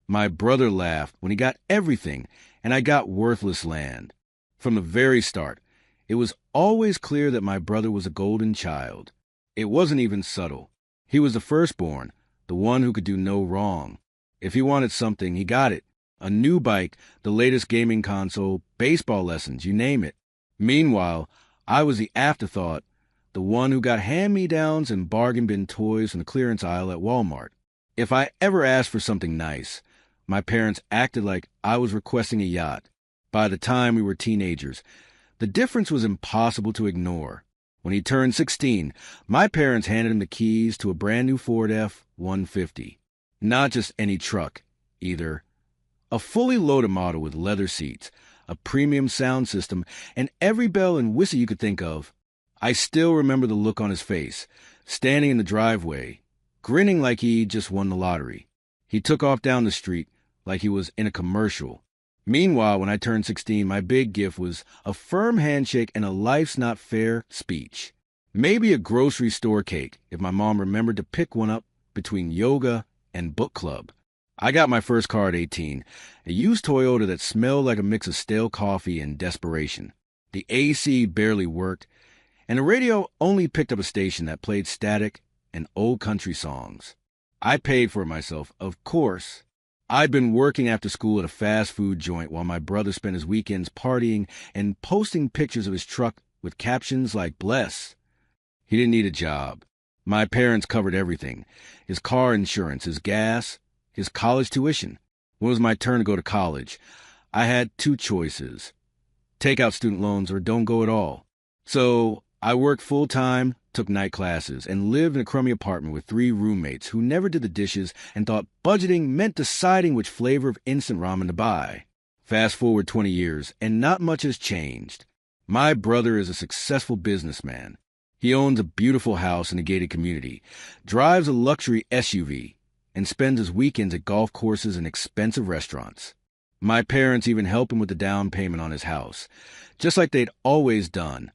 My brother laughed when he got everything, and I got worthless land. From the very start, it was always clear that my brother was a golden child. It wasn't even subtle. He was the firstborn, the one who could do no wrong. If he wanted something, he got it. A new bike, the latest gaming console, baseball lessons, you name it. Meanwhile, I was the afterthought, the one who got hand-me-downs and bargain bin toys from the clearance aisle at Walmart. If I ever asked for something nice, my parents acted like I was requesting a yacht. By the time we were teenagers, the difference was impossible to ignore. When he turned 16, my parents handed him the keys to a brand new Ford F-150. Not just any truck, either. A fully loaded model with leather seats, a premium sound system, and every bell and whistle you could think of. I still remember the look on his face, standing in the driveway, grinning like he just won the lottery. He took off down the street like he was in a commercial. Meanwhile, when I turned 16, my big gift was a firm handshake and a life's not fair speech. Maybe a grocery store cake, if my mom remembered to pick one up between yoga and book club. I got my first car at 18, a used Toyota that smelled like a mix of stale coffee and desperation. The AC barely worked, and the radio only picked up a station that played static and old country songs. I paid for it myself, of course. I'd been working after school at a fast food joint while my brother spent his weekends partying and posting pictures of his truck with captions like "Bless." He didn't need a job. My parents covered everything: his car insurance, his gas, his college tuition. When it was my turn to go to college, I had two choices: take out student loans or don't go at all. So I worked full-time, took night classes, and lived in a crummy apartment with 3 roommates who never did the dishes and thought budgeting meant deciding which flavor of instant ramen to buy. Fast forward 20 years, and not much has changed. My brother is a successful businessman. He owns a beautiful house in a gated community, drives a luxury SUV, and spends his weekends at golf courses and expensive restaurants. My parents even help him with the down payment on his house, just like they'd always done,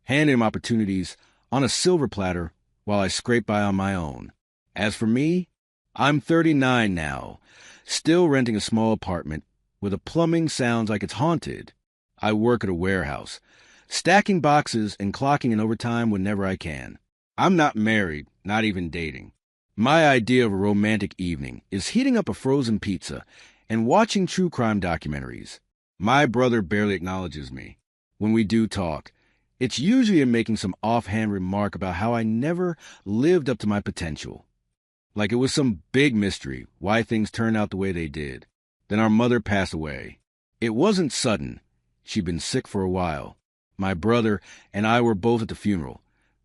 handing him opportunities on a silver platter while I scrape by on my own. As for me, I'm 39 now, still renting a small apartment where the plumbing sounds like it's haunted. I work at a warehouse, stacking boxes and clocking in overtime whenever I can. I'm not married, not even dating. My idea of a romantic evening is heating up a frozen pizza and watching true crime documentaries. My brother barely acknowledges me. When we do talk, it's usually in making some offhand remark about how I never lived up to my potential. Like it was some big mystery why things turned out the way they did. Then our mother passed away. It wasn't sudden. She'd been sick for a while. My brother and I were both at the funeral,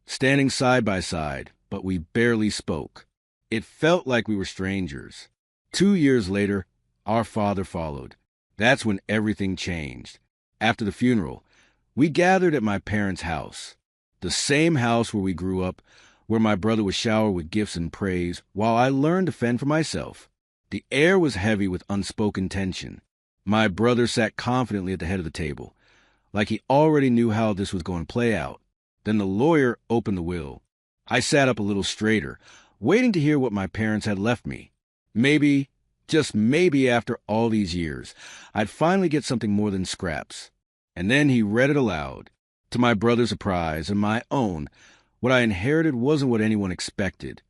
standing side by side, but we barely spoke. It felt like we were strangers. 2 years later, our father followed. That's when everything changed. After the funeral, we gathered at my parents' house, the same house where we grew up, where my brother was showered with gifts and praise while I learned to fend for myself. The air was heavy with unspoken tension. My brother sat confidently at the head of the table, like he already knew how this was going to play out. Then the lawyer opened the will. I sat up a little straighter, waiting to hear what my parents had left me. Maybe, just maybe after all these years, I'd finally get something more than scraps. And then he read it aloud. To my brother's surprise and my own, what I inherited wasn't what anyone expected.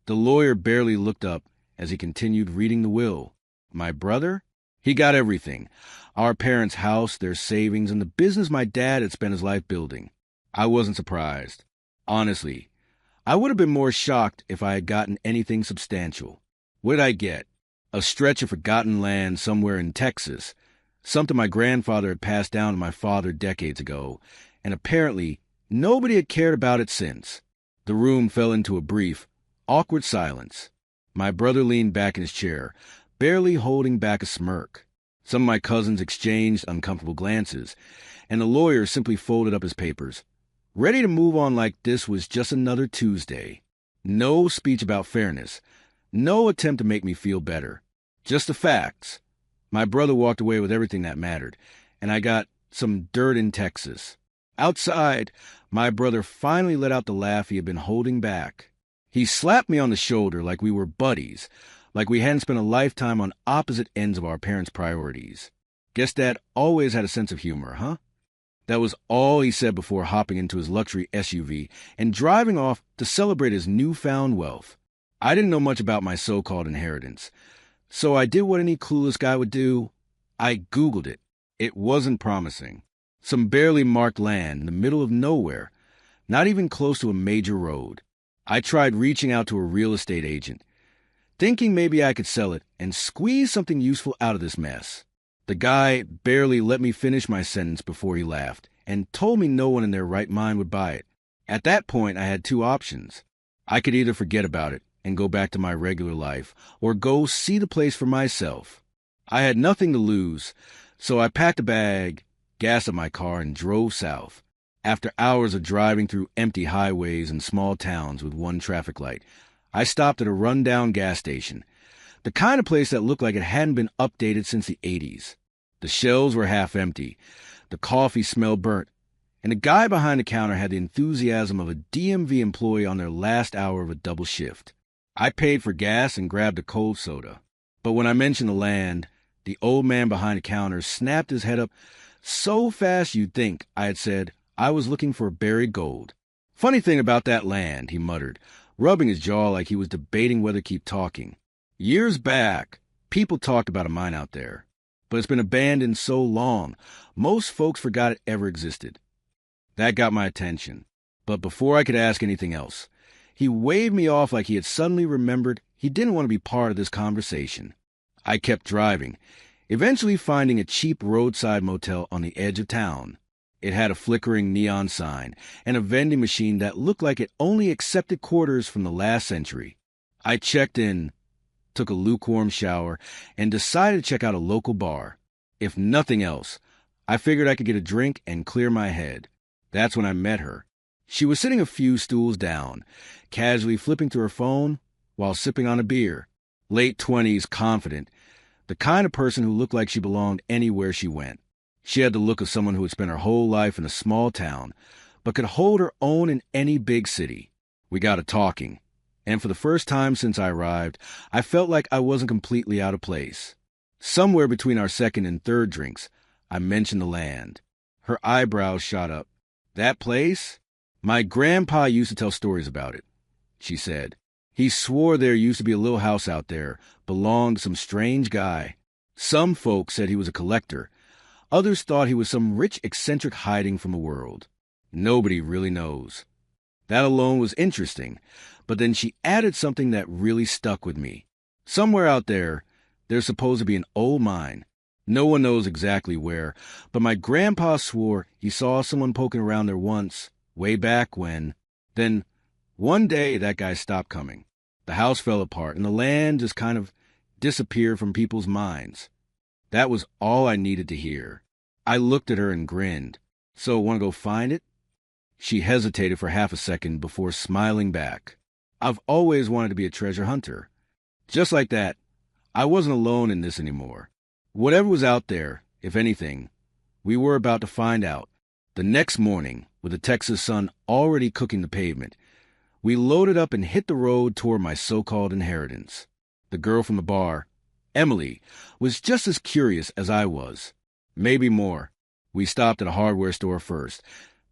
The lawyer barely looked up as he continued reading the will. My brother? He got everything. Our parents' house, their savings, and the business my dad had spent his life building. I wasn't surprised. Honestly, I would have been more shocked if I had gotten anything substantial. What did I get? A stretch of forgotten land somewhere in Texas, something my grandfather had passed down to my father decades ago, and apparently nobody had cared about it since. The room fell into a brief, awkward silence. My brother leaned back in his chair, barely holding back a smirk. Some of my cousins exchanged uncomfortable glances, and the lawyer simply folded up his papers. Ready to move on like this was just another Tuesday. No speech about fairness, no attempt to make me feel better. Just the facts. My brother walked away with everything that mattered, and I got some dirt in Texas. Outside, my brother finally let out the laugh he had been holding back. He slapped me on the shoulder like we were buddies, like we hadn't spent a lifetime on opposite ends of our parents' priorities. Guess Dad always had a sense of humor, huh? That was all he said before hopping into his luxury SUV and driving off to celebrate his newfound wealth. I didn't know much about my so-called inheritance, so I did what any clueless guy would do. I Googled it. It wasn't promising. Some barely marked land in the middle of nowhere, not even close to a major road. I tried reaching out to a real estate agent, thinking maybe I could sell it and squeeze something useful out of this mess. The guy barely let me finish my sentence before he laughed and told me no one in their right mind would buy it. At that point, I had two options. I could either forget about it and go back to my regular life, or go see the place for myself. I had nothing to lose, so I packed a bag, gassed up my car, and drove south. After hours of driving through empty highways and small towns with one traffic light, I stopped at a rundown gas station, the kind of place that looked like it hadn't been updated since the 80s. The shelves were half empty, the coffee smelled burnt, and the guy behind the counter had the enthusiasm of a DMV employee on their last hour of a double shift. I paid for gas and grabbed a cold soda. But when I mentioned the land, the old man behind the counter snapped his head up so fast you'd think I had said I was looking for buried gold. Funny thing about that land, he muttered, rubbing his jaw like he was debating whether to keep talking. Years back, people talked about a mine out there, but it's been abandoned so long, most folks forgot it ever existed. That got my attention, but before I could ask anything else, he waved me off like he had suddenly remembered he didn't want to be part of this conversation. I kept driving, eventually finding a cheap roadside motel on the edge of town. It had a flickering neon sign and a vending machine that looked like it only accepted quarters from the last century. I checked in, took a lukewarm shower, and decided to check out a local bar. If nothing else, I figured I could get a drink and clear my head. That's when I met her. She was sitting a few stools down, casually flipping through her phone while sipping on a beer. Late 20s, confident, the kind of person who looked like she belonged anywhere she went. She had the look of someone who had spent her whole life in a small town, but could hold her own in any big city. We got to talking, and for the first time since I arrived, I felt like I wasn't completely out of place. Somewhere between our second and third drinks, I mentioned the land. Her eyebrows shot up. That place? My grandpa used to tell stories about it, she said. He swore there used to be a little house out there, belonged to some strange guy. Some folks said he was a collector. Others thought he was some rich eccentric hiding from the world. Nobody really knows. That alone was interesting, but then she added something that really stuck with me. Somewhere out there, there's supposed to be an old mine. No one knows exactly where, but my grandpa swore he saw someone poking around there once, way back when. Then, one day, that guy stopped coming. The house fell apart, and the land just kind of disappeared from people's minds. That was all I needed to hear. I looked at her and grinned. So, want to go find it? She hesitated for half a second before smiling back. I've always wanted to be a treasure hunter. Just like that, I wasn't alone in this anymore. Whatever was out there, if anything, we were about to find out. The next morning, with the Texas sun already cooking the pavement, we loaded up and hit the road toward my so-called inheritance. The girl from the bar, Emily, was just as curious as I was. Maybe more. We stopped at a hardware store first,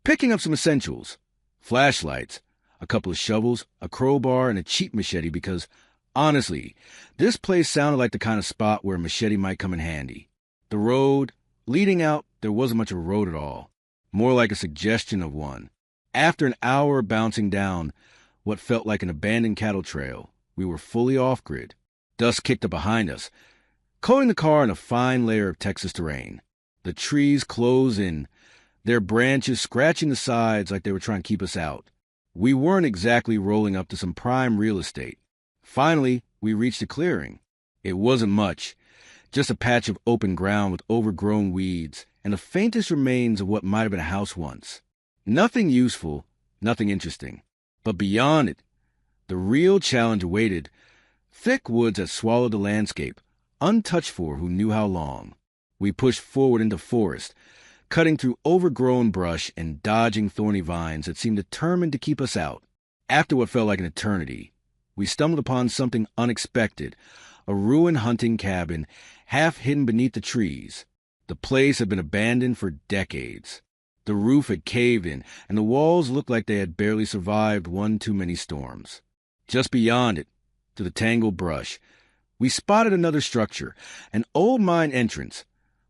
picking up some essentials. Flashlights, a couple of shovels, a crowbar, and a cheap machete because, honestly, this place sounded like the kind of spot where a machete might come in handy. The road, leading out, there wasn't much of a road at all. More like a suggestion of one. After an hour bouncing down what felt like an abandoned cattle trail, we were fully off-grid. Dust kicked up behind us, coating the car in a fine layer of Texas terrain. The trees closed in, their branches scratching the sides like they were trying to keep us out. We weren't exactly rolling up to some prime real estate. Finally, we reached a clearing. It wasn't much, just a patch of open ground with overgrown weeds and the faintest remains of what might have been a house once. Nothing useful, nothing interesting. But beyond it, the real challenge awaited. Thick woods had swallowed the landscape, untouched for who knew how long. We pushed forward into forest, cutting through overgrown brush and dodging thorny vines that seemed determined to keep us out. After what felt like an eternity, we stumbled upon something unexpected, a ruined hunting cabin, half hidden beneath the trees. The place had been abandoned for decades. The roof had caved in, and the walls looked like they had barely survived one too many storms. Just beyond it, to the tangled brush, we spotted another structure, an old mine entrance,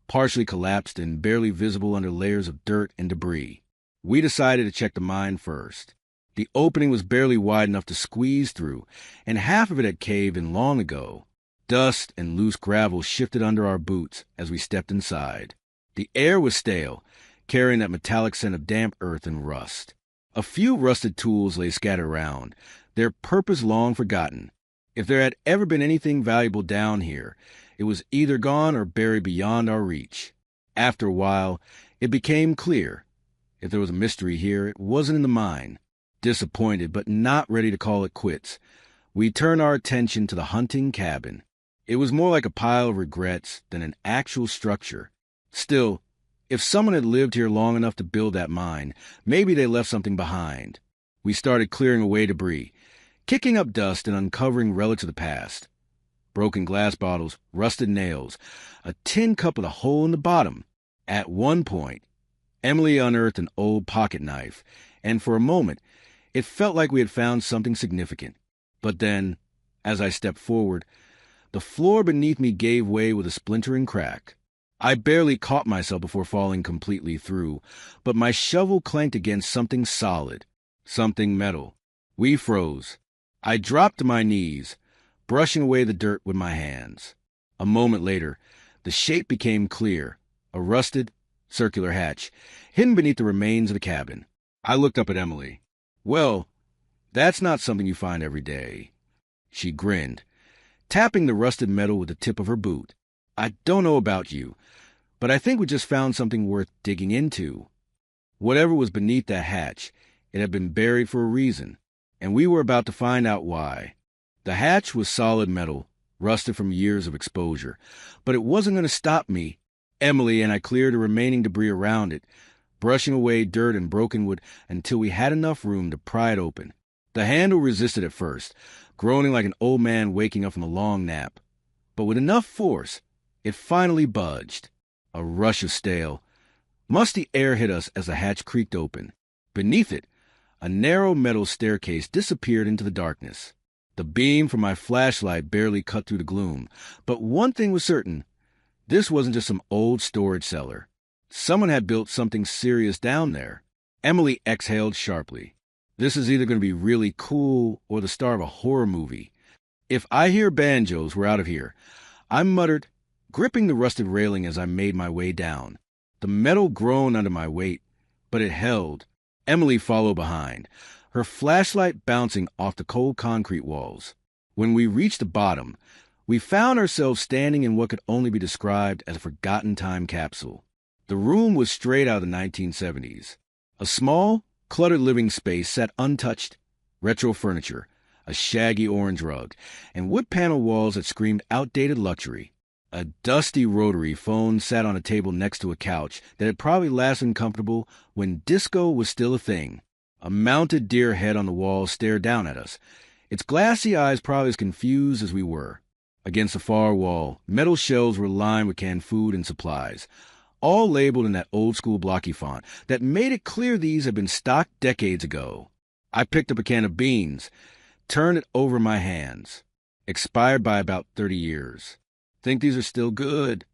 partially collapsed and barely visible under layers of dirt and debris. We decided to check the mine first. The opening was barely wide enough to squeeze through, and half of it had caved in long ago. Dust and loose gravel shifted under our boots as we stepped inside. The air was stale, carrying that metallic scent of damp earth and rust. A few rusted tools lay scattered around, their purpose long forgotten. If there had ever been anything valuable down here, it was either gone or buried beyond our reach. After a while, it became clear. If there was a mystery here, it wasn't in the mine. Disappointed, but not ready to call it quits, we turned our attention to the hunting cabin. It was more like a pile of regrets than an actual structure. Still, if someone had lived here long enough to build that mine, maybe they left something behind. We started clearing away debris, kicking up dust and uncovering relics of the past. Broken glass bottles, rusted nails, a tin cup with a hole in the bottom. At one point, Emily unearthed an old pocket knife, and for a moment, it felt like we had found something significant. But then, as I stepped forward, the floor beneath me gave way with a splintering crack. I barely caught myself before falling completely through, but my shovel clanked against something solid, something metal. We froze. I dropped to my knees, brushing away the dirt with my hands. A moment later, the shape became clear, a rusted, circular hatch, hidden beneath the remains of the cabin. I looked up at Emily. "Well, that's not something you find every day." She grinned, tapping the rusted metal with the tip of her boot. "I don't know about you, but I think we just found something worth digging into." Whatever was beneath that hatch, it had been buried for a reason, and we were about to find out why. The hatch was solid metal, rusted from years of exposure, but it wasn't going to stop me. Emily and I cleared the remaining debris around it, brushing away dirt and broken wood until we had enough room to pry it open. The handle resisted at first, groaning like an old man waking up from a long nap. But with enough force, it finally budged. A rush of stale, musty air hit us as the hatch creaked open. Beneath it, a narrow metal staircase disappeared into the darkness. The beam from my flashlight barely cut through the gloom, but one thing was certain. This wasn't just some old storage cellar. Someone had built something serious down there. Emily exhaled sharply. This is either going to be really cool or the star of a horror movie. "If I hear banjos, we're out of here," I muttered, gripping the rusted railing as I made my way down. The metal groaned under my weight, but it held. Emily followed behind, her flashlight bouncing off the cold concrete walls. When we reached the bottom, we found ourselves standing in what could only be described as a forgotten time capsule. The room was straight out of the 1970s. A small, cluttered living space sat untouched, retro furniture, a shaggy orange rug, and wood-panel walls that screamed outdated luxury. A dusty rotary phone sat on a table next to a couch that had probably last been comfortable when disco was still a thing. A mounted deer head on the wall stared down at us, its glassy eyes probably as confused as we were. Against the far wall, metal shelves were lined with canned food and supplies, all labeled in that old-school blocky font that made it clear these had been stocked decades ago. I picked up a can of beans, turned it over my hands. Expired by about 30 years. "Think these are still good?"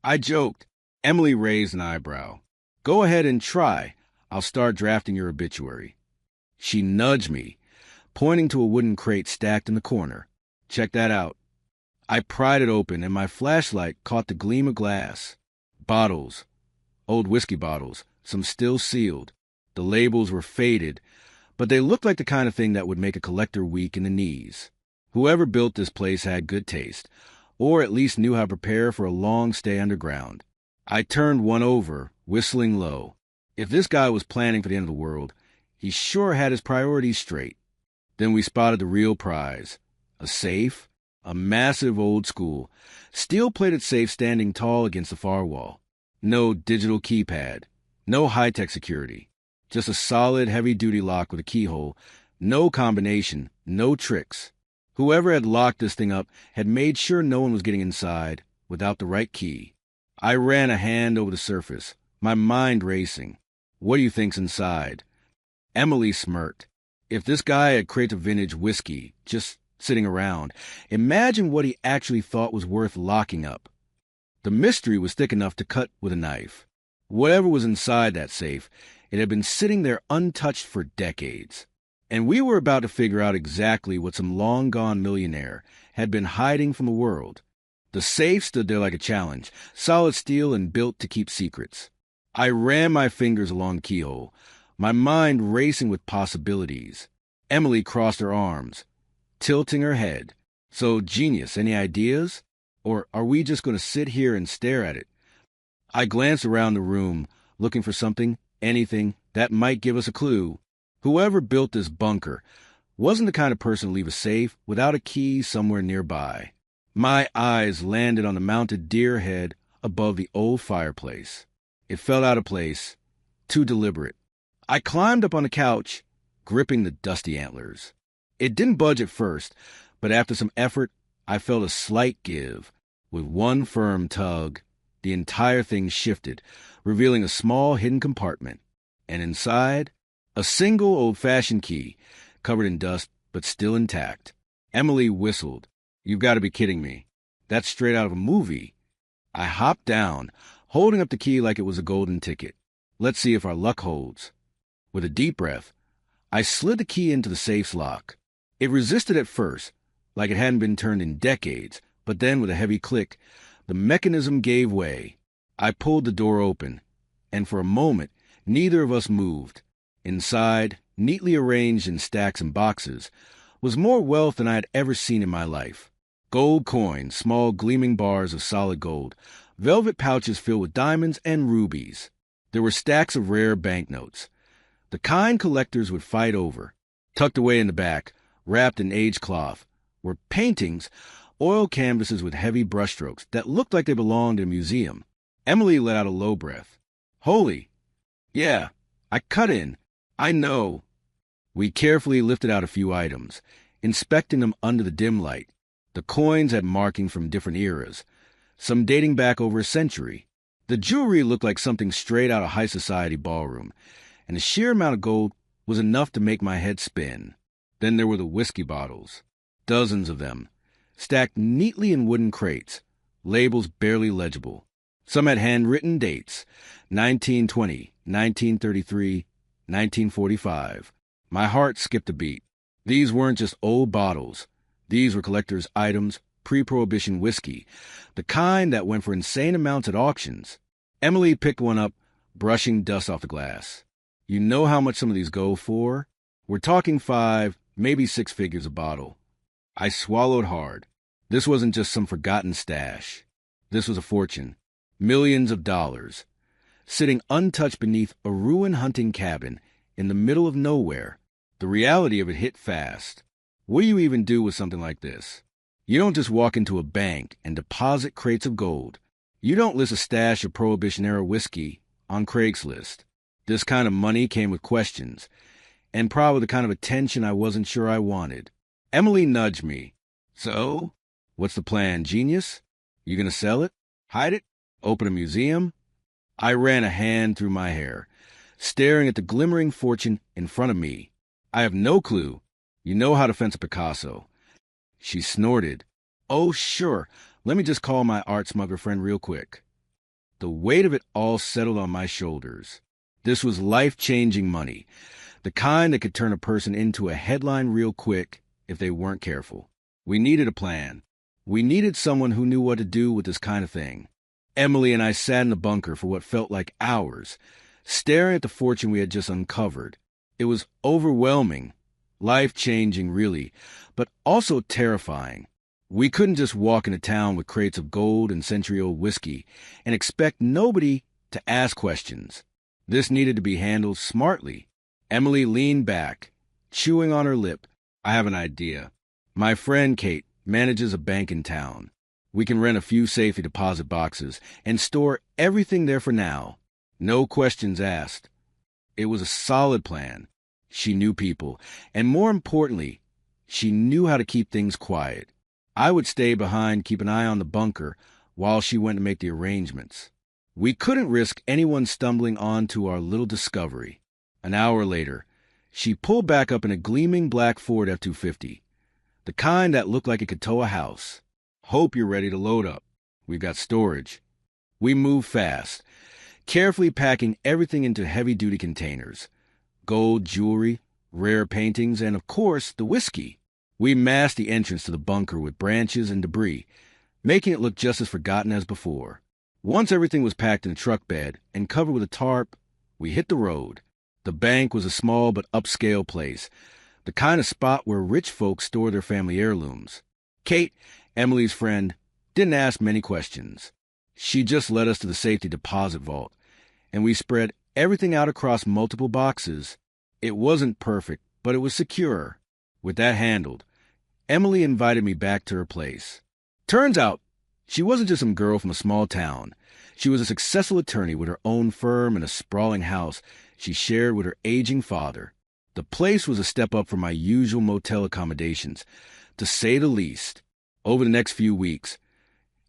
I joked. Emily raised an eyebrow. "Go ahead and try. I'll start drafting your obituary." She nudged me, pointing to a wooden crate stacked in the corner. "Check that out." I pried it open, and my flashlight caught the gleam of glass. Bottles. Old whiskey bottles, some still sealed. The labels were faded, but they looked like the kind of thing that would make a collector weak in the knees. Whoever built this place had good taste, or at least knew how to prepare for a long stay underground. I turned one over, whistling low. If this guy was planning for the end of the world, he sure had his priorities straight. Then we spotted the real prize. A safe, a massive old school, steel-plated safe standing tall against the far wall. No digital keypad, no high-tech security, just a solid, heavy-duty lock with a keyhole, no combination, no tricks. Whoever had locked this thing up had made sure no one was getting inside without the right key. I ran a hand over the surface, my mind racing. What do you think's inside? Emily smirked. If this guy had crates of vintage whiskey just sitting around, imagine what he actually thought was worth locking up. The mystery was thick enough to cut with a knife. Whatever was inside that safe, it had been sitting there untouched for decades. And we were about to figure out exactly what some long-gone millionaire had been hiding from the world. The safe stood there like a challenge, solid steel and built to keep secrets. I ran my fingers along the keyhole, my mind racing with possibilities. Emily crossed her arms, tilting her head. So, genius, any ideas? Or are we just going to sit here and stare at it? I glanced around the room, looking for something, anything, that might give us a clue. Whoever built this bunker wasn't the kind of person to leave a safe without a key somewhere nearby. My eyes landed on the mounted deer head above the old fireplace. It felt out of place, too deliberate. I climbed up on the couch, gripping the dusty antlers. It didn't budge at first, but after some effort, I felt a slight give. With one firm tug, the entire thing shifted, revealing a small hidden compartment. And inside, a single old-fashioned key, covered in dust but still intact. Emily whistled. You've got to be kidding me. That's straight out of a movie. I hopped down, holding up the key like it was a golden ticket. Let's see if our luck holds. With a deep breath, I slid the key into the safe's lock. It resisted at first, like it hadn't been turned in decades, but then with a heavy click, the mechanism gave way. I pulled the door open, and for a moment, neither of us moved. Inside, neatly arranged in stacks and boxes, was more wealth than I had ever seen in my life. Gold coins, small gleaming bars of solid gold, velvet pouches filled with diamonds and rubies. There were stacks of rare banknotes, the kind collectors would fight over. Tucked away in the back, wrapped in aged cloth, were paintings, oil canvases with heavy brushstrokes that looked like they belonged in a museum. Emily let out a low breath. Holy! Yeah, I cut in. I know. We carefully lifted out a few items, inspecting them under the dim light. The coins had markings from different eras, some dating back over a century. The jewelry looked like something straight out of high society ballroom, and the sheer amount of gold was enough to make my head spin. Then there were the whiskey bottles, dozens of them, stacked neatly in wooden crates, labels barely legible. Some had handwritten dates, 1920, 1933, 1945. My heart skipped a beat. These weren't just old bottles. These were collectors' items, pre-prohibition whiskey, the kind that went for insane amounts at auctions. Emily picked one up, brushing dust off the glass. You know how much some of these go for? We're talking 5, maybe 6 figures a bottle. I swallowed hard. This wasn't just some forgotten stash. This was a fortune. Millions of dollars. Sitting untouched beneath a ruined hunting cabin in the middle of nowhere. The reality of it hit fast. What do you even do with something like this? You don't just walk into a bank and deposit crates of gold. You don't list a stash of Prohibition-era whiskey on Craigslist. This kind of money came with questions, and probably the kind of attention I wasn't sure I wanted. Emily nudged me. So, what's the plan, genius? You gonna sell it? Hide it? Open a museum? I ran a hand through my hair, staring at the glimmering fortune in front of me. I have no clue. You know how to fence a Picasso. She snorted. Oh, sure. Let me just call my art smuggler friend real quick. The weight of it all settled on my shoulders. This was life-changing money, the kind that could turn a person into a headline real quick if they weren't careful. We needed a plan. We needed someone who knew what to do with this kind of thing. Emily and I sat in the bunker for what felt like hours, staring at the fortune we had just uncovered. It was overwhelming, life-changing really, but also terrifying. We couldn't just walk into town with crates of gold and century-old whiskey and expect nobody to ask questions. This needed to be handled smartly. Emily leaned back, chewing on her lip. I have an idea. My friend Kate manages a bank in town. We can rent a few safety deposit boxes and store everything there for now. No questions asked. It was a solid plan. She knew people, and more importantly, She knew how to keep things quiet. I would stay behind, keep an eye on the bunker, while she went to make the arrangements. We couldn't risk anyone stumbling onto our little discovery. An hour later, she pulled back up in a gleaming black Ford F-250, the kind that looked like it could tow a house. Hope you're ready to load up. We've got storage. We moved fast, carefully packing everything into heavy-duty containers. Gold jewelry, rare paintings, and of course, the whiskey. We masked the entrance to the bunker with branches and debris, making it look just as forgotten as before. Once everything was packed in a truck bed and covered with a tarp, we hit the road. The bank was a small but upscale place, the kind of spot where rich folks store their family heirlooms. Kate, Emily's friend, didn't ask many questions. She just led us to the safety deposit vault, and we spread everything out across multiple boxes. It wasn't perfect, but it was secure. With that handled, Emily invited me back to her place. Turns out, she wasn't just some girl from a small town. She was a successful attorney with her own firm and a sprawling house she shared with her aging father. The place was a step up from my usual motel accommodations, to say the least. Over the next few weeks,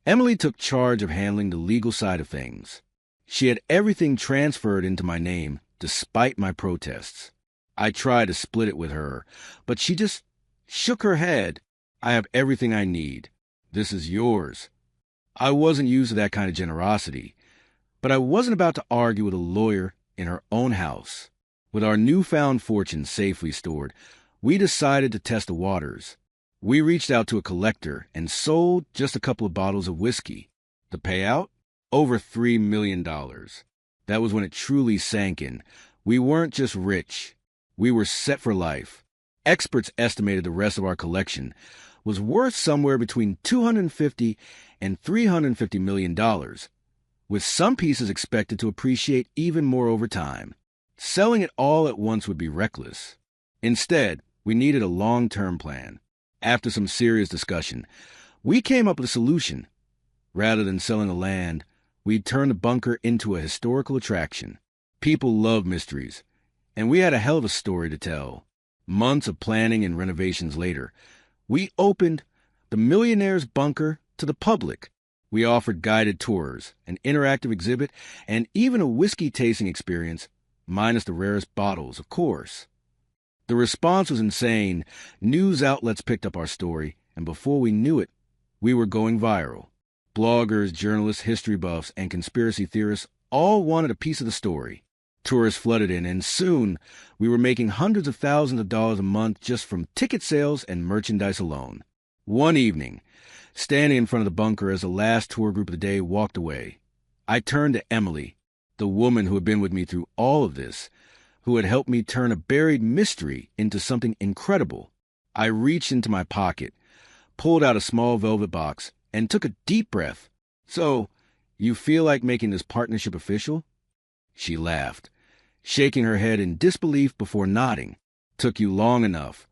Emily took charge of handling the legal side of things. She had everything transferred into my name, despite my protests. I tried to split it with her, but she just shook her head. I have everything I need. This is yours. I wasn't used to that kind of generosity, but I wasn't about to argue with a lawyer in her own house. With our newfound fortune safely stored, we decided to test the waters. We reached out to a collector and sold just a couple of bottles of whiskey. The payout? Over $3 million. That was when it truly sank in. We weren't just rich. We were set for life. Experts estimated the rest of our collection was worth somewhere between $250 and $350 million, with some pieces expected to appreciate even more over time. Selling it all at once would be reckless. Instead, we needed a long-term plan. After some serious discussion, we came up with a solution. Rather than selling the land, we'd turn the bunker into a historical attraction. People love mysteries, and we had a hell of a story to tell. Months of planning and renovations later, we opened the Millionaire's Bunker to the public. We offered guided tours, an interactive exhibit, and even a whiskey tasting experience, minus the rarest bottles, of course. The response was insane. News outlets picked up our story, and before we knew it, we were going viral. Bloggers, journalists, history buffs, and conspiracy theorists all wanted a piece of the story. Tourists flooded in, and soon we were making hundreds of thousands of dollars a month just from ticket sales and merchandise alone. One evening, standing in front of the bunker as the last tour group of the day walked away, I turned to Emily, the woman who had been with me through all of this, who had helped me turn a buried mystery into something incredible. I reached into my pocket, pulled out a small velvet box, and took a deep breath. So, you feel like making this partnership official? She laughed, shaking her head in disbelief before nodding. Took you long enough.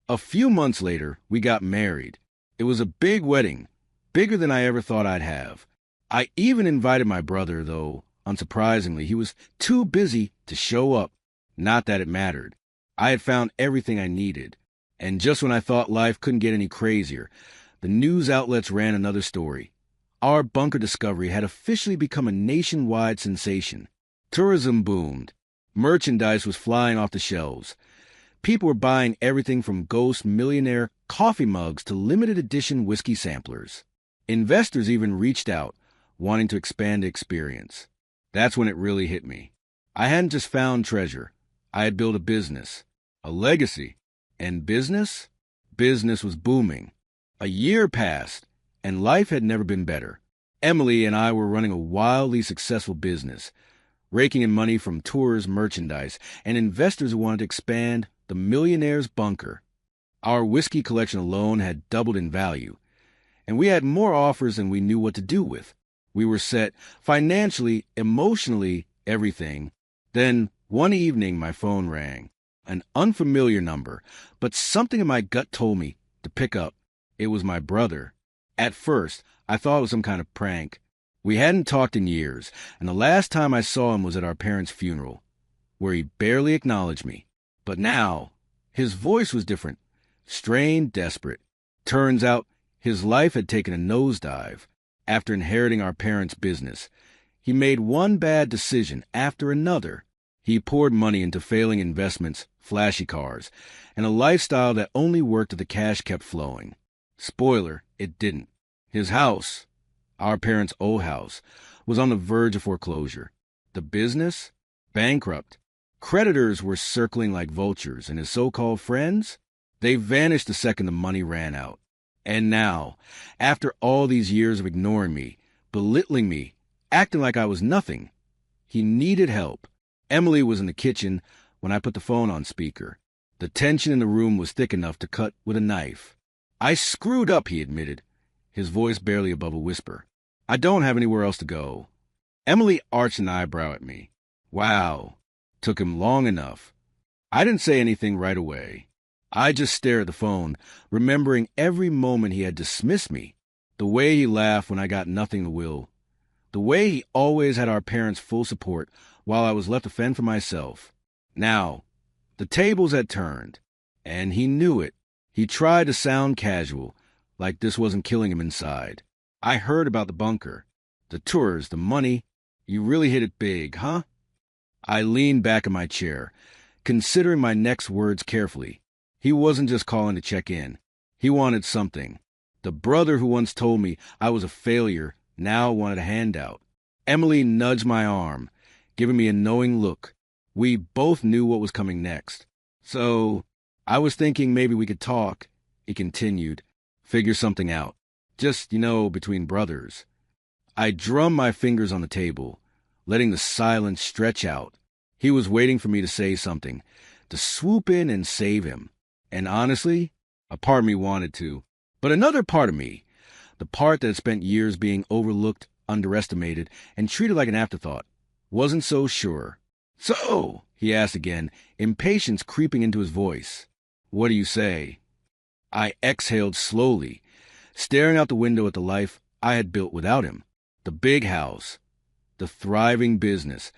A few months later, we got married. It was a big wedding, bigger than I ever thought I'd have. I even invited my brother, though, unsurprisingly, he was too busy to show up. Not that it mattered. I had found everything I needed. And just when I thought life couldn't get any crazier, the news outlets ran another story. Our bunker discovery had officially become a nationwide sensation. Tourism boomed. Merchandise was flying off the shelves. People were buying everything from ghost millionaire coffee mugs to limited edition whiskey samplers. Investors even reached out, wanting to expand the experience. That's when it really hit me. I hadn't just found treasure. I had built a business, a legacy. And business? Business was booming. A year passed, and life had never been better. Emily and I were running a wildly successful business, raking in money from tours, merchandise, and investors who wanted to expand the Millionaire's Bunker. Our whiskey collection alone had doubled in value, and we had more offers than we knew what to do with. We were set financially, emotionally, everything. Then, one evening, my phone rang. An unfamiliar number, but something in my gut told me to pick up. It was my brother. At first, I thought it was some kind of prank. We hadn't talked in years, and the last time I saw him was at our parents' funeral, where he barely acknowledged me. But now, his voice was different, strained, desperate. Turns out his life had taken a nosedive after inheriting our parents' business. He made one bad decision after another. He poured money into failing investments, flashy cars, and a lifestyle that only worked if the cash kept flowing. Spoiler, it didn't. His house, our parents' old house, was on the verge of foreclosure. The business? Bankrupt. Creditors were circling like vultures, and his so-called friends? They vanished the second the money ran out. And now, after all these years of ignoring me, belittling me, acting like I was nothing, he needed help. Emily was in the kitchen when I put the phone on speaker. The tension in the room was thick enough to cut with a knife. I screwed up, he admitted, his voice barely above a whisper. I don't have anywhere else to go. Emily arched an eyebrow at me. Wow. Took him long enough. I didn't say anything right away. I just stared at the phone, remembering every moment he had dismissed me. The way he laughed when I got nothing to will. The way he always had our parents' full support while I was left to fend for myself. Now, the tables had turned, and he knew it. He tried to sound casual, like this wasn't killing him inside. I heard about the bunker, the tours, the money. You really hit it big, huh? I leaned back in my chair, considering my next words carefully. He wasn't just calling to check in. He wanted something. The brother who once told me I was a failure now wanted a handout. Emily nudged my arm, giving me a knowing look. We both knew what was coming next. So, I was thinking maybe we could talk, he continued, figure something out. Just, between brothers. I drummed my fingers on the table, letting the silence stretch out. He was waiting for me to say something, to swoop in and save him. And honestly, a part of me wanted to. But another part of me, the part that had spent years being overlooked, underestimated, and treated like an afterthought, wasn't so sure. So, he asked again, impatience creeping into his voice. What do you say? I exhaled slowly, staring out the window at the life I had built without him. The big house, the thriving business,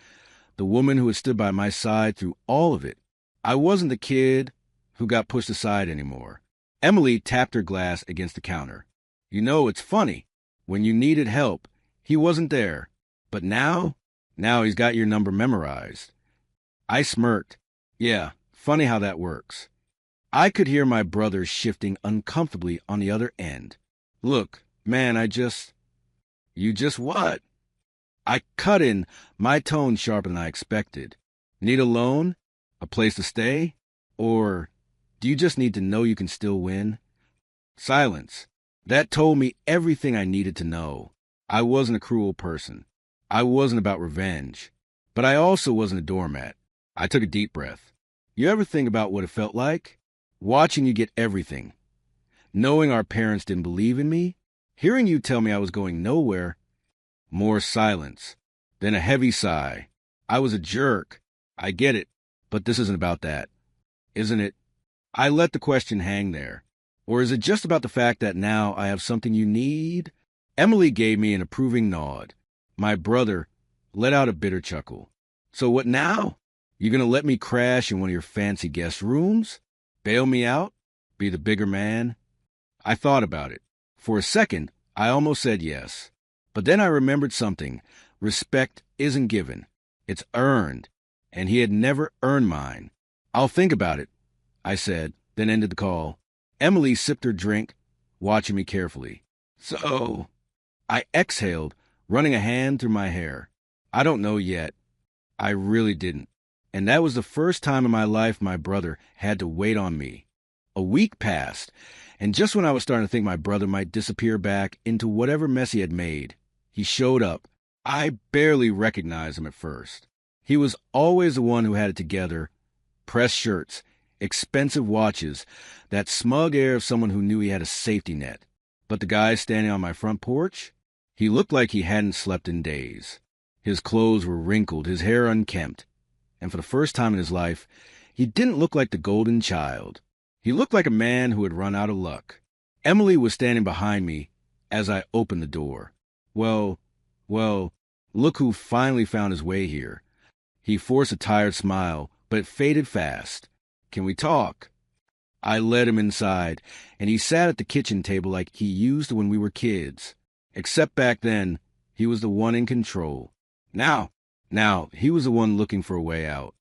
the woman who had stood by my side through all of it. I wasn't the kid who got pushed aside anymore. Emily tapped her glass against the counter. It's funny. When you needed help, he wasn't there. But now he's got your number memorized. I smirked. Yeah, funny how that works. I could hear my brother shifting uncomfortably on the other end. Look, man, You just what? I cut in, my tone sharper than I expected. Need a loan? A place to stay? Or do you just need to know you can still win? Silence. That told me everything I needed to know. I wasn't a cruel person. I wasn't about revenge. But I also wasn't a doormat. I took a deep breath. You ever think about what it felt like? Watching you get everything. Knowing our parents didn't believe in me. Hearing you tell me I was going nowhere. More silence. Then a heavy sigh. I was a jerk. I get it. But this isn't about that. Isn't it? I let the question hang there. Or is it just about the fact that now I have something you need? Emily gave me an approving nod. My brother let out a bitter chuckle. So what now? You gonna let me crash in one of your fancy guest rooms? Bail me out? Be the bigger man? I thought about it. For a second, I almost said yes. But then I remembered something. Respect isn't given. It's earned. And he had never earned mine. I'll think about it, I said, then ended the call. Emily sipped her drink, watching me carefully. So, I exhaled, running a hand through my hair. I don't know yet. I really didn't. And that was the first time in my life my brother had to wait on me. A week passed, and just when I was starting to think my brother might disappear back into whatever mess he had made, he showed up. I barely recognized him at first. He was always the one who had it together. Pressed shirts, expensive watches, that smug air of someone who knew he had a safety net. But the guy standing on my front porch? He looked like he hadn't slept in days. His clothes were wrinkled, his hair unkempt. And for the first time in his life, he didn't look like the golden child. He looked like a man who had run out of luck. Emily was standing behind me as I opened the door. Well, look who finally found his way here. He forced a tired smile, but it faded fast. Can we talk? I led him inside, and he sat at the kitchen table like he used when we were kids. Except back then, he was the one in control. Now, he was the one looking for a way out.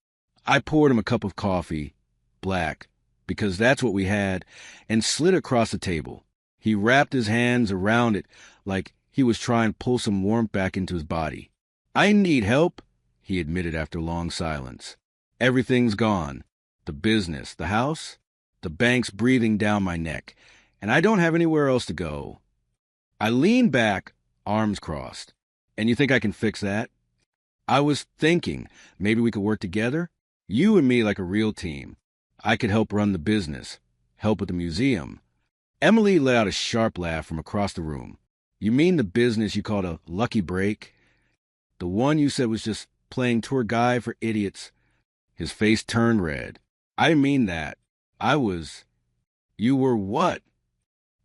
I poured him a cup of coffee, black, because that's what we had, and slid across the table. He wrapped his hands around it like he was trying to pull some warmth back into his body. I need help, he admitted after a long silence. Everything's gone. The business, the house, the bank's breathing down my neck, and I don't have anywhere else to go. I leaned back, arms crossed. And you think I can fix that? I was thinking maybe we could work together, you and me like a real team. I could help run the business, help with the museum. Emily let out a sharp laugh from across the room. You mean the business you called a lucky break? The one you said was just playing tour guide for idiots? His face turned red. I mean that. You were what?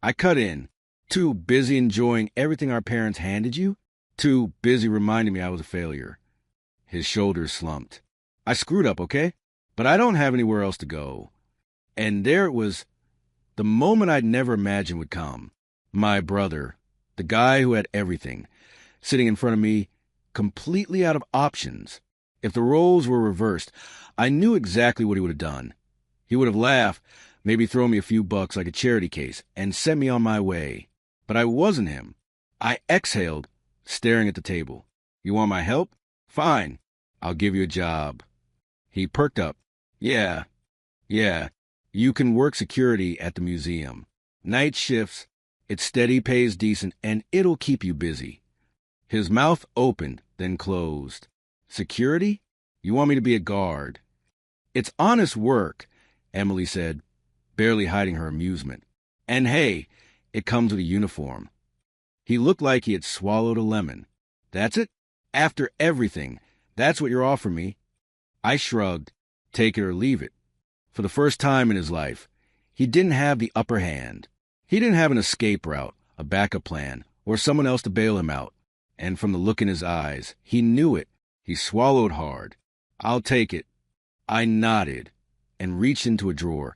I cut in. Too busy enjoying everything our parents handed you? Too busy reminding me I was a failure. His shoulders slumped. I screwed up, okay? But I don't have anywhere else to go. And there it was, the moment I'd never imagined would come. My brother, the guy who had everything, sitting in front of me, completely out of options. If the roles were reversed, I knew exactly what he would have done. He would have laughed, maybe thrown me a few bucks like a charity case, and sent me on my way. But I wasn't him. I exhaled, staring at the table. You want my help? Fine. I'll give you a job. He perked up. Yeah. You can work security at the museum. Night shifts. It's steady, pays decent, and it'll keep you busy. His mouth opened, then closed. Security? You want me to be a guard? It's honest work, Emily said, barely hiding her amusement. And hey, it comes with a uniform. He looked like he had swallowed a lemon. That's it? After everything, that's what you're offering me? I shrugged. Take it or leave it. For the first time in his life, he didn't have the upper hand. He didn't have an escape route, a backup plan, or someone else to bail him out. And from the look in his eyes, he knew it. He swallowed hard. I'll take it. I nodded and reached into a drawer,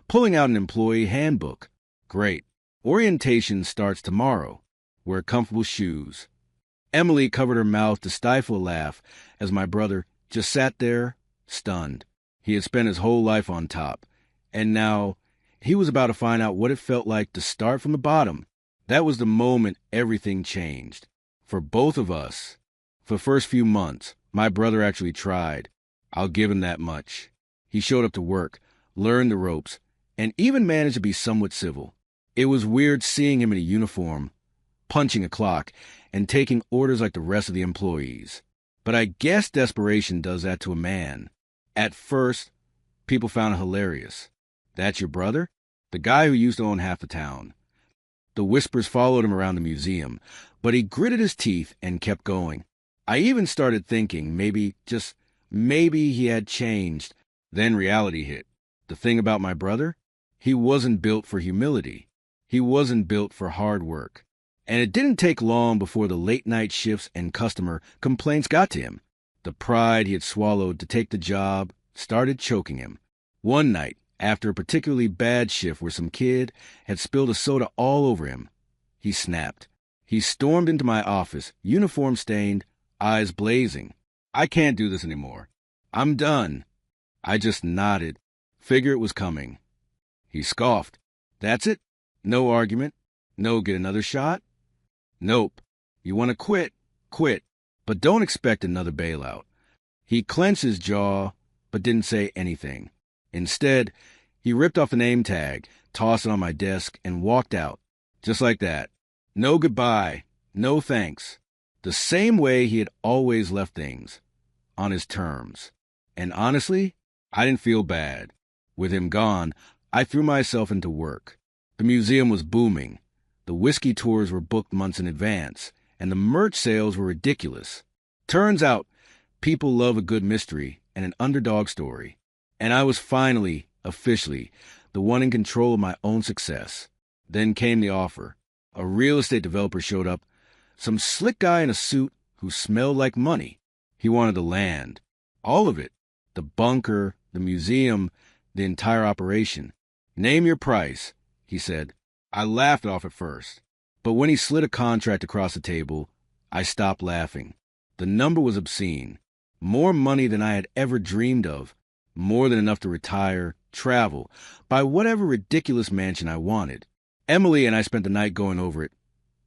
pulling out an employee handbook. Great. Orientation starts tomorrow. Wear comfortable shoes. Emily covered her mouth to stifle a laugh as my brother just sat there, stunned. He had spent his whole life on top, and now he was about to find out what it felt like to start from the bottom. That was the moment everything changed. For both of us. For the first few months, my brother actually tried. I'll give him that much. He showed up to work, learned the ropes, and even managed to be somewhat civil. It was weird seeing him in a uniform, punching a clock, and taking orders like the rest of the employees. But I guess desperation does that to a man. At first, people found it hilarious. That's your brother? The guy who used to own half the town. The whispers followed him around the museum, but he gritted his teeth and kept going. I even started thinking maybe he had changed. Then reality hit. The thing about my brother? He wasn't built for humility. He wasn't built for hard work. And it didn't take long before the late-night shifts and customer complaints got to him. The pride he had swallowed to take the job started choking him. One night, after a particularly bad shift where some kid had spilled a soda all over him, he snapped. He stormed into my office, uniform stained, eyes blazing. I can't do this anymore. I'm done. I just nodded. Figure it was coming. He scoffed. That's it? No argument? No get another shot? Nope. You want to quit? Quit. But don't expect another bailout. He clenched his jaw, but didn't say anything. Instead, he ripped off the name tag, tossed it on my desk, and walked out. Just like that. No goodbye. No thanks. The same way he had always left things. On his terms. And honestly, I didn't feel bad. With him gone, I threw myself into work. The museum was booming. The whiskey tours were booked months in advance, and the merch sales were ridiculous. Turns out, people love a good mystery and an underdog story. And I was finally, officially, the one in control of my own success. Then came the offer. A real estate developer showed up, some slick guy in a suit who smelled like money. He wanted the land. All of it. The bunker, the museum, the entire operation. Name your price, he said. I laughed off at first, but when he slid a contract across the table, I stopped laughing. The number was obscene. More money than I had ever dreamed of. More than enough to retire, travel, buy whatever ridiculous mansion I wanted. Emily and I spent the night going over it,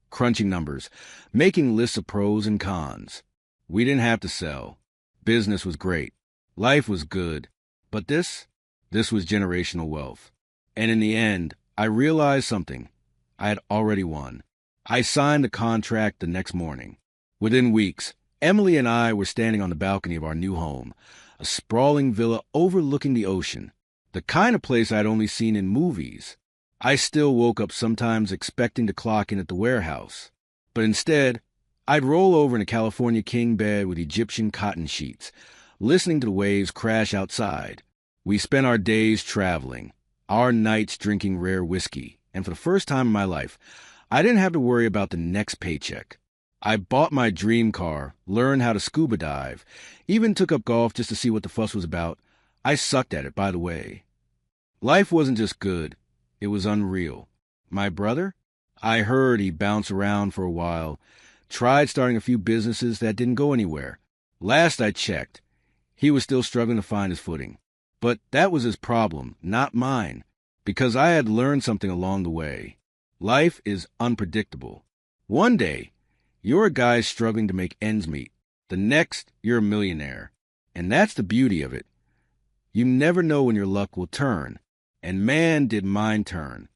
crunching numbers, making lists of pros and cons. We didn't have to sell. Business was great. Life was good. But this was generational wealth. And in the end, I realized something. I had already won. I signed the contract the next morning. Within weeks, Emily and I were standing on the balcony of our new home, a sprawling villa overlooking the ocean, the kind of place I'd only seen in movies. I still woke up sometimes expecting to clock in at the warehouse. But instead, I'd roll over in a California king bed with Egyptian cotton sheets, listening to the waves crash outside. We spent our days traveling, our nights drinking rare whiskey, and for the first time in my life, I didn't have to worry about the next paycheck. I bought my dream car, learned how to scuba dive, even took up golf just to see what the fuss was about. I sucked at it, by the way. Life wasn't just good, it was unreal. My brother? I heard he bounced around for a while, tried starting a few businesses that didn't go anywhere. Last I checked, he was still struggling to find his footing. But that was his problem, not mine, because I had learned something along the way. Life is unpredictable. One day, you're a guy struggling to make ends meet. The next, you're a millionaire. And that's the beauty of it. You never know when your luck will turn. And man, did mine turn.